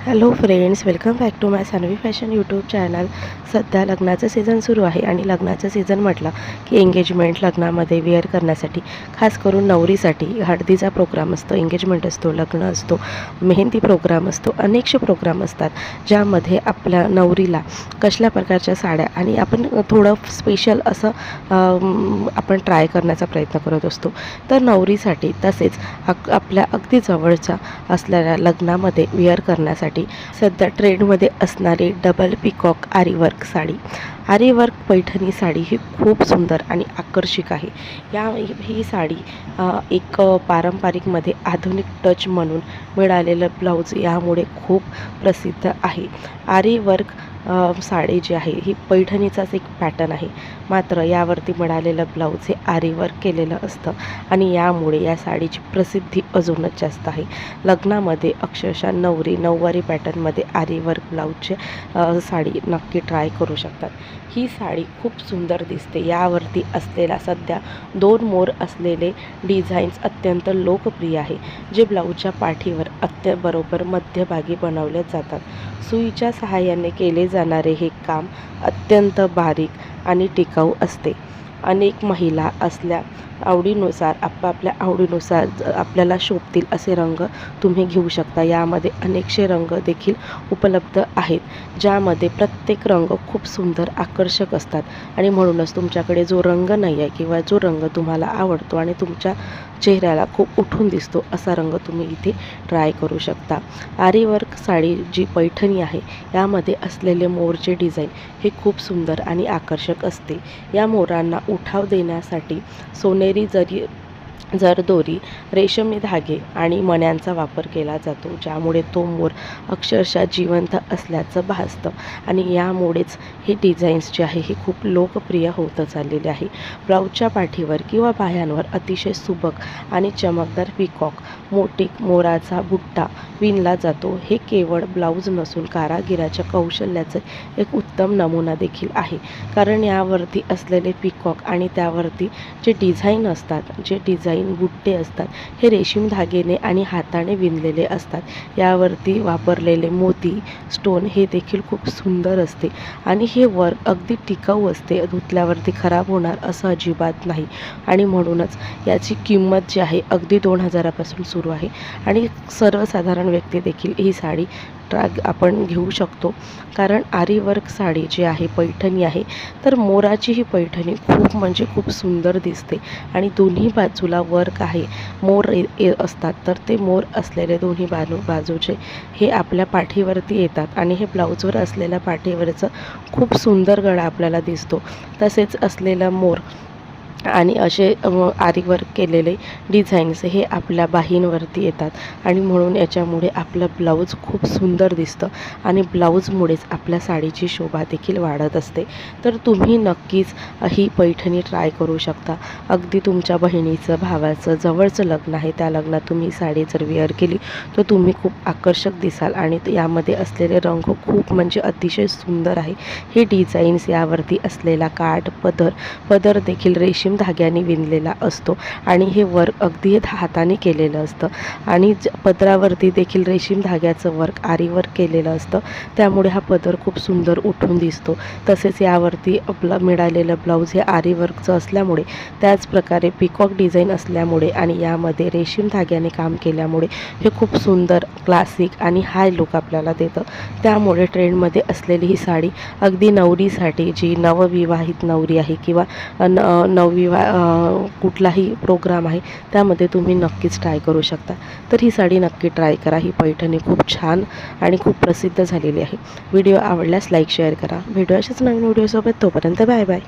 Hello friends, welcome back to my Sanvi fashion YouTube channel. सध्या लग्नाचं season सुरू आहे आणि लग्नाचं सीझन म्हटलं की एंगेजमेंट, लग्नामध्ये वेअर करण्यासाठी, खास करून नवरीसाठी हळदीचा प्रोग्राम असतो, एंगेजमेंट असतो, लग्न असतो, मेहंदी प्रोग्राम असतो, अनेकशे प्रोग्राम असतात ज्यामध्ये आपल्या नवरीला कसल्या प्रकारच्या साड्या आणि आपण थोडं स्पेशल असं आपण ट्राय करण्याचा प्रयत्न करत असतो. तर नवरीसाठी तसेच आपल्या अगदी जवळच्या असलेल्या लग्नामध्ये वेअर करण्यासाठी सध्या ट्रेंडमध्ये असणारी डबल पिकॉक आरीवर्क साडी, आरीवर्क पैठणी साडी ही खूप सुंदर आणि आकर्षक आहे. ही साडी एक पारंपरिकमध्ये आधुनिक टच म्हणून मिळालेलं ब्लाऊज यामुळे खूप प्रसिद्ध आहे. आरीवर्क साडी जी आहे ही पैठणीचाच एक पॅटर्न आहे, मात्र यावरती मिळालेलं ब्लाऊज हे आरीवर्क केलेलं असतं आणि यामुळे या साडीची प्रसिद्धी अजूनच जास्त आहे. लग्नामध्ये अक्षरशः नऊवारी पॅटर्नमध्ये आरीवर्क ब्लाऊजचे साडी नक्की ट्राय करू शकतात. ही साडी खूप सुंदर दिसते. यावरती असलेला सध्या 2 मोर असलेले डिझाईन्स अत्यंत लोकप्रिय आहे, जे ब्लाऊजच्या पाठीवर बरोबर मध्यभागी बनवले जातात. सुईच्या सहाय्याने केले जाणारे हे काम अत्यंत बारीक आणि टिकाऊ असते. अनेक महिला आवडीनुसार आपापल्या आवडीनुसार आपल्याला शोभतील असे रंग तुम्ही घेऊ शकता. यामध्ये अनेकशे रंग देखील उपलब्ध आहेत, ज्यामध्ये प्रत्येक रंग खूप सुंदर आकर्षक असतात आणि म्हणूनच तुमच्याकडे जो रंग नाही आहे किंवा जो रंग तुम्हाला आवडतो आणि तुमच्या चेहऱ्याला खूप उठून दिसतो असा रंग तुम्ही इथे ट्राय करू शकता. आरीवर्क साडी जी पैठणी आहे यामध्ये असलेले मोरचे डिझाईन हे खूप सुंदर आणि आकर्षक असते. या मोरांना उठाव देण्यासाठी सोनेरी जरदोरी, रेशमी धागे आणि मण्यांचा वापर केला जातो, ज्यामुळे तो मोर अक्षरशः जिवंत असल्याचं भासतं आणि यामुळेच हे डिझाईन्स जे आहे हे खूप लोकप्रिय होत चाललेले आहे. ब्लाऊजच्या पाठीवर किंवा बाह्यांवर अतिशय सुबक आणि चमकदार पिकॉक मोटिक मोराचा बुट्टा विणला जातो. हे केवळ ब्लाऊज नसून कारागिराच्या कौशल्याचं एक उत्तम नमुना देखील आहे, कारण यावरती असलेले पिकॉक आणि त्यावरती जे डिझाईन असतात, जे डिझाईन बुट्टे असतात, हे रेशीम धागेने आणि हाताने विणलेले असतात. यावरती वापरलेले मोती, स्टोन हे देखील खूप सुंदर असते आणि हे वर्क अगदी टिकाऊ असते. धुतल्यावरती खराब होणार असं अजिबात नाही आणि म्हणूनच याची किंमत जी आहे अगदी 2000 पासून सुरू आहे आणि सर्वसाधारण व्यक्ती देखील ही साडी आपण घेऊ शकतो, कारण आरीवर्क साडी जी आहे पैठणी आहे, तर मोराची ही पैठणी खूप म्हणजे खूप सुंदर दिसते आणि दोन्ही बाजूला वर्क आहे, मोर असतात, तर ते मोर असलेले दोन्ही बाजूचे हे आपल्या पाठीवरती येतात आणि हे ब्लाऊजवर असलेल्या पाठीवरचं खूप सुंदर गळा आपल्याला दिसतो. तसेच असलेला मोर आणि असे आरीवर्क केलेले डिझाईन्स हे आपल्या बाहींवरती येतात आणि म्हणून याच्यामुळे आपलं ब्लाऊज खूप सुंदर दिसतं आणि ब्लाऊजमुळेच आपल्या साडीची शोभा देखील वाढत असते. तर तुम्ही नक्कीच ही पैठणी ट्राय करू शकता. अगदी तुमच्या बहिणीचं, भावाचं जवळचं लग्न आहे, त्या लग्नात तुम्ही साडी जर वेअर केली तर तुम्ही खूप आकर्षक दिसाल आणि यामध्ये असलेले रंग खूप म्हणजे अतिशय सुंदर आहे. हे डिझाईन्स, यावरती असलेला काठ, पदर देखील रेशीम धाग्याने विणलेला असतो आणि हे वर्क अगदी हाताने केलेलं असतं आणि पदरावरती देखील रेशीम धाग्याचं वर्क, आरीवर्क केलेलं असतं, त्यामुळे हा पदर खूप सुंदर उठून दिसतो. तसेच यावरती आपलं मिळालेलं ब्लाऊज हे आरीवर्कचं असल्यामुळे, त्याच प्रकारे पिकॉक डिझाईन असल्यामुळे आणि यामध्ये रेशीम धाग्याने काम केल्यामुळे हे खूप सुंदर, क्लासिक आणि हाय लुक आपल्याला देतं. त्यामुळे ट्रेंडमध्ये असलेली ही साडी अगदी नवरीसाठी, जी नवविवाहित नवरी आहे किंवा कुठलाही प्रोग्राम आहे त्यामध्ये तुम्ही नक्कीच ट्राय करू शकता. तर ही साडी नक्की ट्राय करा. ही पैठणी खूप छान आणि खूप प्रसिद्ध झालेली आहे. व्हिडिओ आवडल्यास लाईक, शेअर करा. भेटू अशाच नवीन व्हिडिओसोबत. तोपर्यंत बाय बाय.